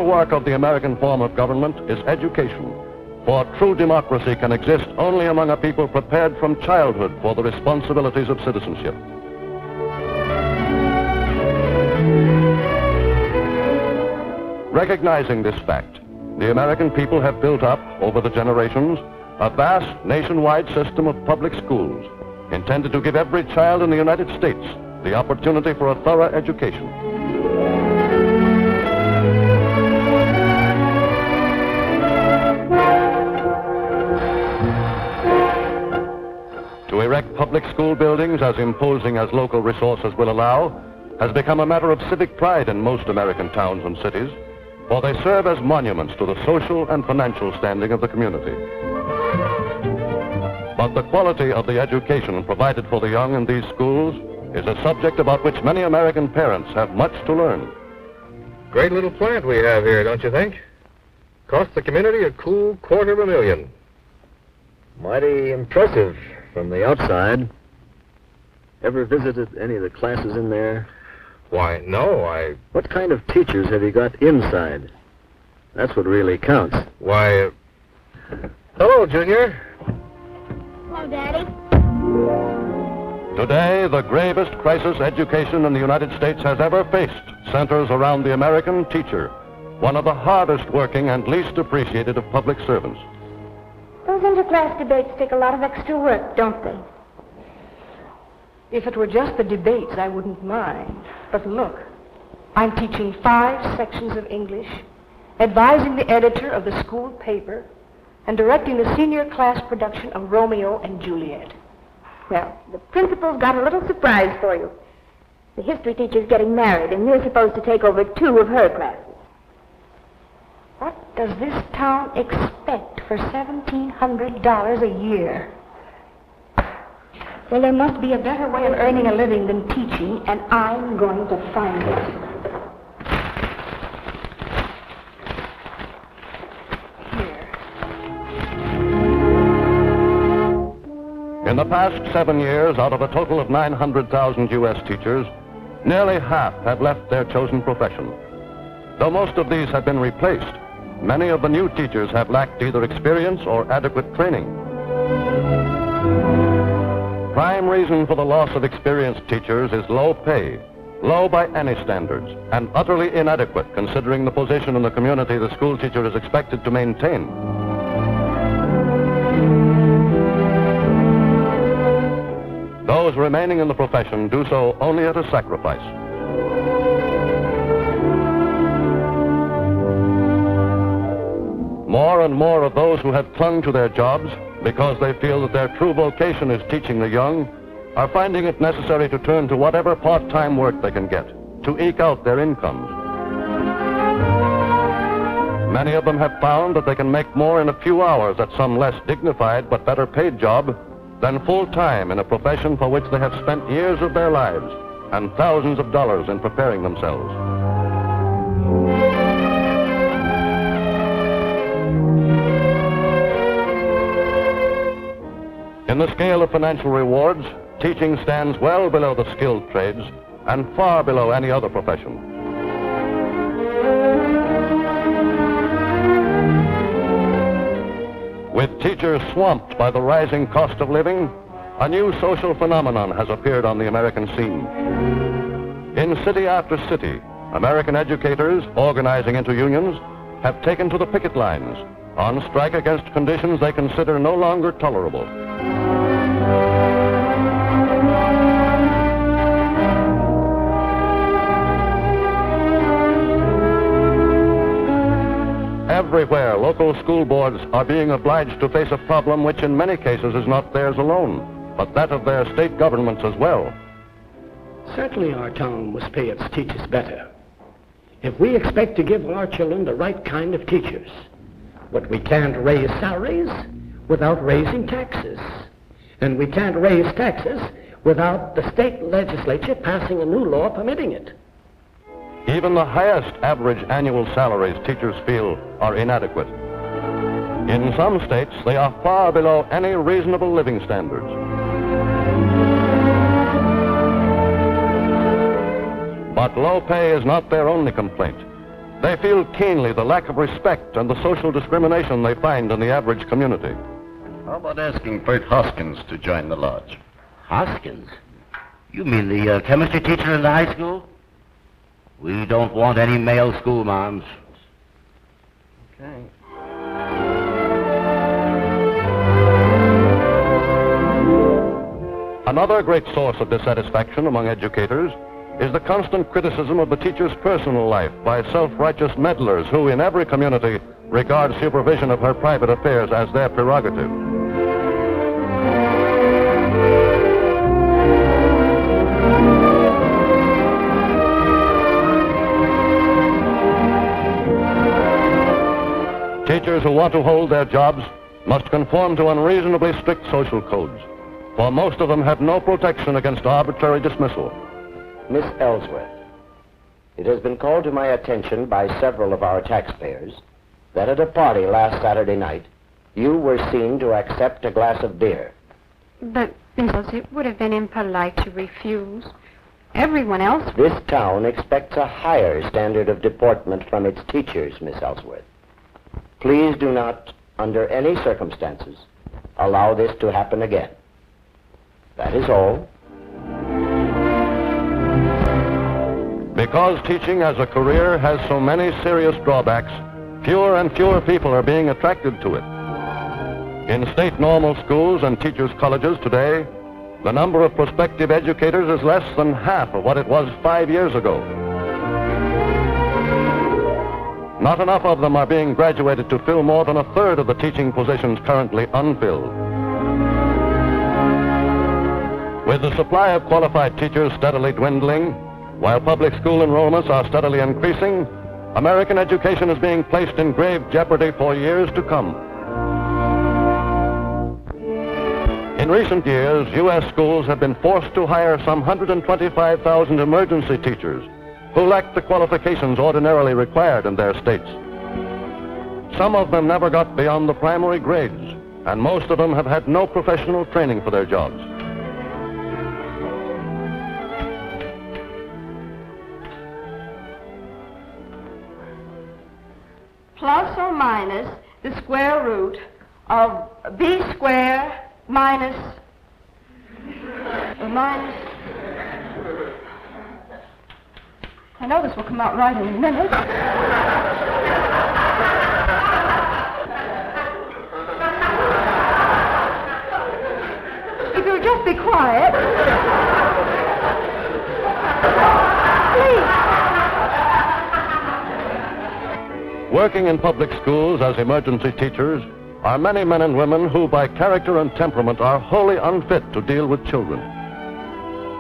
bulwark of the American form of government is education. For true democracy can exist only among a people prepared from childhood for the responsibilities of citizenship. Recognizing this fact, the American people have built up, over the generations, a vast nationwide system of public schools intended to give every child in the United States the opportunity for a thorough education. To erect public school buildings as imposing as local resources will allow has become a matter of civic pride in most American towns and cities, for they serve as monuments to the social and financial standing of the community. But the quality of the education provided for the young in these schools is a subject about which many American parents have much to learn. Great little plant we have here, don't you think? Cost the community a cool $250,000. Mighty impressive from the outside. Ever visited any of the classes in there? Why, no, What kind of teachers have you got inside? That's what really counts. Why, hello, Junior. Hello, Daddy. Today, the gravest crisis education in the United States has ever faced centers around the American teacher, one of the hardest working and least appreciated of public servants. Those interclass debates take a lot of extra work, don't they? If it were just the debates, I wouldn't mind. But look, I'm teaching 5 sections of English, advising the editor of the school paper, and directing the senior class production of Romeo and Juliet. Well, the principal's got a little surprise for you. The history teacher's getting married, and you're supposed to take over 2 of her classes. What does this town expect for $1,700 a year? Well, there must be a better way of earning a living than teaching, and I'm going to find it. Here. In the past 7 years, out of a total of 900,000 U.S. teachers, nearly half have left their chosen profession. Though most of these have been replaced, many of the new teachers have lacked either experience or adequate training. Prime reason for the loss of experienced teachers is low pay, low by any standards, and utterly inadequate considering the position in the community the school teacher is expected to maintain. Those remaining in the profession do so only at a sacrifice. More and more of those who have clung to their jobs because they feel that their true vocation is teaching the young are finding it necessary to turn to whatever part-time work they can get to eke out their incomes. Many of them have found that they can make more in a few hours at some less dignified but better paid job than full-time in a profession for which they have spent years of their lives and thousands of dollars in preparing themselves. In the scale of financial rewards, teaching stands well below the skilled trades and far below any other profession. With teachers swamped by the rising cost of living, a new social phenomenon has appeared on the American scene. In city after city, American educators, organizing into unions, have taken to the picket lines on strike against conditions they consider no longer tolerable. Everywhere, local school boards are being obliged to face a problem which in many cases is not theirs alone, but that of their state governments as well. Certainly our town must pay its teachers better. If we expect to give our children the right kind of teachers, but we can't raise salaries without raising taxes. And we can't raise taxes without the state legislature passing a new law permitting it. Even the highest average annual salaries teachers feel are inadequate. In some states, they are far below any reasonable living standards. But low pay is not their only complaint. They feel keenly the lack of respect and the social discrimination they find in the average community. How about asking Bert Hoskins to join the lodge? Hoskins? You mean the chemistry teacher in the high school? We don't want any male school moms. Okay. Another great source of dissatisfaction among educators is the constant criticism of the teacher's personal life by self-righteous meddlers who, in every community, regard supervision of her private affairs as their prerogative. Teachers who want to hold their jobs must conform to unreasonably strict social codes, for most of them have no protection against arbitrary dismissal. Miss Ellsworth, it has been called to my attention by several of our taxpayers that at a party last Saturday night, you were seen to accept a glass of beer. But, Mrs., it would have been impolite to refuse. Everyone else... This town expects a higher standard of deportment from its teachers, Miss Ellsworth. Please do not, under any circumstances, allow this to happen again. That is all. Because teaching as a career has so many serious drawbacks, fewer and fewer people are being attracted to it. In state normal schools and teachers' colleges today, the number of prospective educators is less than half of what it was 5 years ago. Not enough of them are being graduated to fill more than a third of the teaching positions currently unfilled. With the supply of qualified teachers steadily dwindling, while public school enrollments are steadily increasing, American education is being placed in grave jeopardy for years to come. In recent years, U.S. schools have been forced to hire some 125,000 emergency teachers who lack the qualifications ordinarily required in their states. Some of them never got beyond the primary grades, and most of them have had no professional training for their jobs. Plus or minus the square root of b squared minus I know this will come out right in a minute. If you'll just be quiet. Please. Working in public schools as emergency teachers are many men and women who, by character and temperament, are wholly unfit to deal with children.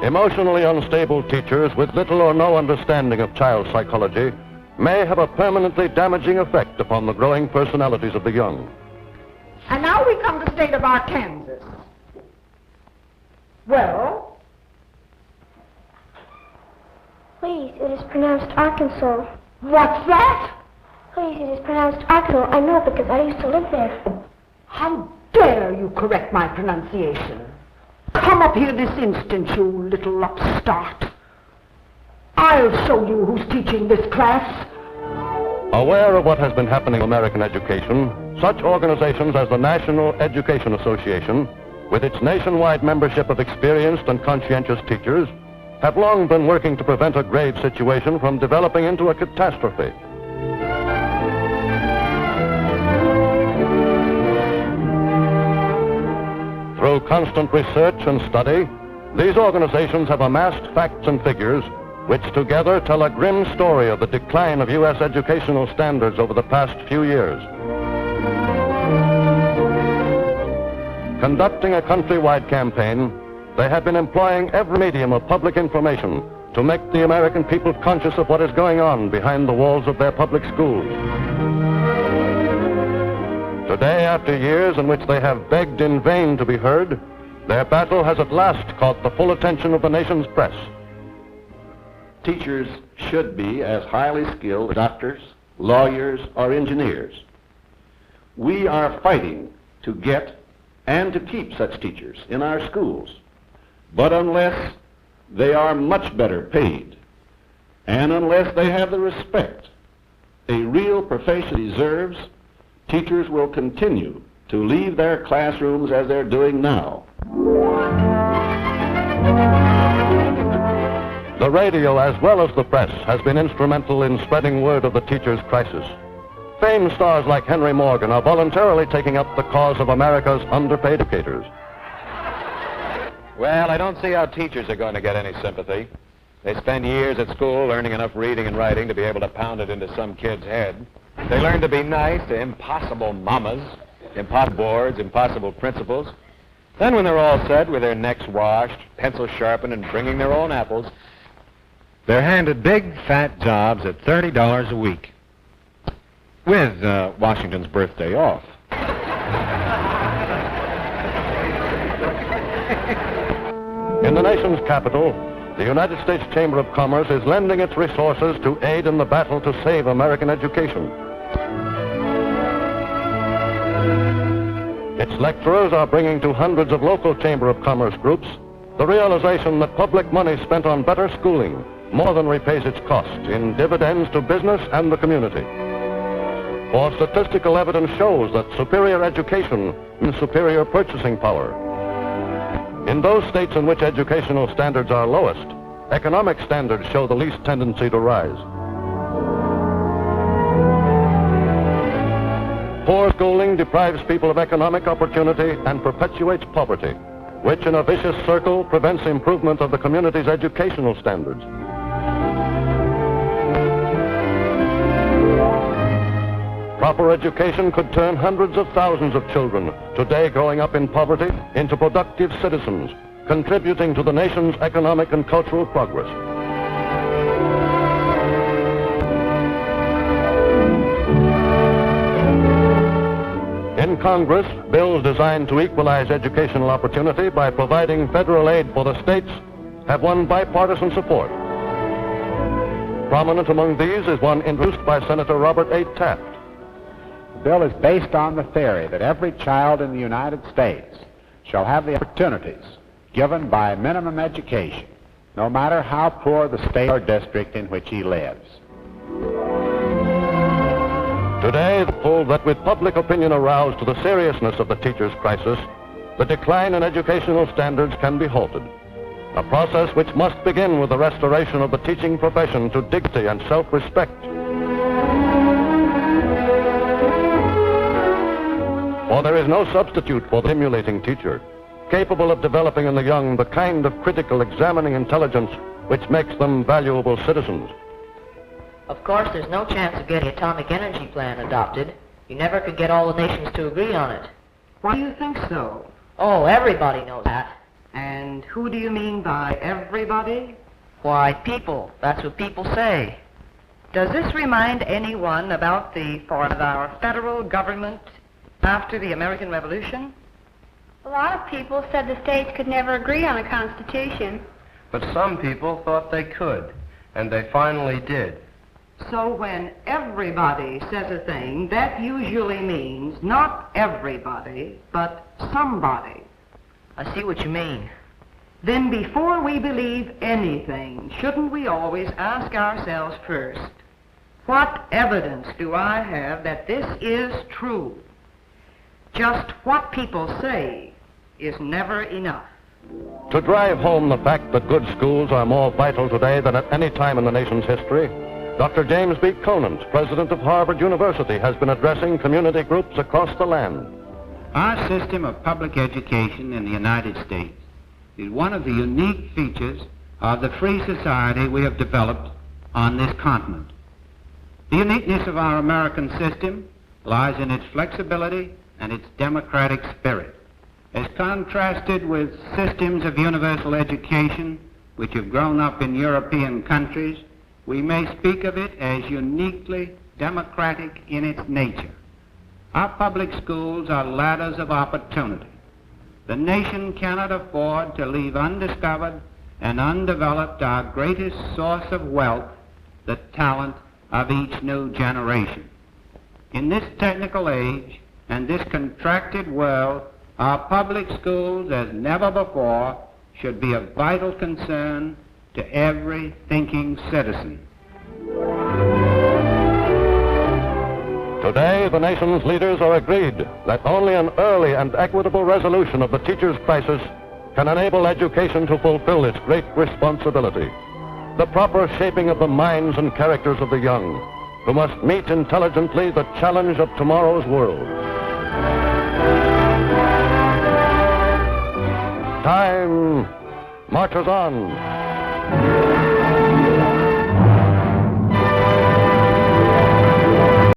Emotionally unstable teachers with little or no understanding of child psychology may have a permanently damaging effect upon the growing personalities of the young. And now we come to the state of Arkansas. Well? Please, it is pronounced Arkansas. What's that? Please, it is pronounced Arkansas. I know because I used to live there. How dare you correct my pronunciation? Come up here this instant, you little upstart. I'll show you who's teaching this class. Aware of what has been happening in American education, such organizations as the National Education Association, with its nationwide membership of experienced and conscientious teachers, have long been working to prevent a grave situation from developing into a catastrophe. Through constant research and study, these organizations have amassed facts and figures which together tell a grim story of the decline of U.S. educational standards over the past few years. Conducting a countrywide campaign, they have been employing every medium of public information to make the American people conscious of what is going on behind the walls of their public schools. Today, after years in which they have begged in vain to be heard, their battle has at last caught the full attention of the nation's press. Teachers should be as highly skilled as doctors, lawyers, or engineers. We are fighting to get and to keep such teachers in our schools. But unless they are much better paid, and unless they have the respect a real profession deserves, teachers will continue to leave their classrooms as they're doing now. The radio, as well as the press, has been instrumental in spreading word of the teachers' crisis. Famed stars like Henry Morgan are voluntarily taking up the cause of America's underpaid educators. Well, I don't see how teachers are going to get any sympathy. They spend years at school learning enough reading and writing to be able to pound it into some kid's head. They learn to be nice to impossible mamas, impossible boards, impossible principals. Then when they're all set with their necks washed, pencils sharpened, and bringing their own apples, they're handed big, fat jobs at $30 a week, with Washington's birthday off. In the nation's capital, the United States Chamber of Commerce is lending its resources to aid in the battle to save American education. Its lecturers are bringing to hundreds of local Chamber of Commerce groups the realization that public money spent on better schooling more than repays its cost in dividends to business and the community. For statistical evidence shows that superior education means superior purchasing power. In those states in which educational standards are lowest, economic standards show the least tendency to rise. Poor schooling deprives people of economic opportunity and perpetuates poverty, which in a vicious circle prevents improvement of the community's educational standards. Proper education could turn hundreds of thousands of children, today growing up in poverty, into productive citizens, contributing to the nation's economic and cultural progress. In Congress, bills designed to equalize educational opportunity by providing federal aid for the states have won bipartisan support. Prominent among these is one introduced by Senator Robert A. Taft. The bill is based on the theory that every child in the United States shall have the opportunities given by minimum education, no matter how poor the state or district in which he lives. Today, the poll that with public opinion aroused to the seriousness of the teachers' crisis, the decline in educational standards can be halted. A process which must begin with the restoration of the teaching profession to dignity and self-respect. For there is no substitute for the stimulating teacher, capable of developing in the young the kind of critical, examining intelligence which makes them valuable citizens. Of course, there's no chance of getting the atomic energy plan adopted. You never could get all the nations to agree on it. Why do you think so? Oh, everybody knows that. And who do you mean by everybody? Why, people. That's what people say. Does this remind anyone about the form of our federal government after the American Revolution? A lot of people said the states could never agree on a constitution. But some people thought they could, and they finally did. So when everybody says a thing, that usually means not everybody, but somebody. I see what you mean. Then before we believe anything, shouldn't we always ask ourselves first, what evidence do I have that this is true? Just what people say is never enough. To drive home the fact that good schools are more vital today than at any time in the nation's history, Dr. James B. Conant, president of Harvard University, has been addressing community groups across the land. Our system of public education in the United States is one of the unique features of the free society we have developed on this continent. The uniqueness of our American system lies in its flexibility and its democratic spirit, as contrasted with systems of universal education which have grown up in European countries. We may speak of it as uniquely democratic in its nature. Our public schools are ladders of opportunity. The nation cannot afford to leave undiscovered and undeveloped our greatest source of wealth, the talent of each new generation. In this technical age and this contracted world, our public schools, as never before, should be of vital concern to every thinking citizen. Today, the nation's leaders are agreed that only an early and equitable resolution of the teacher's crisis can enable education to fulfill its great responsibility. The proper shaping of the minds and characters of the young, who must meet intelligently the challenge of tomorrow's world. Time marches on.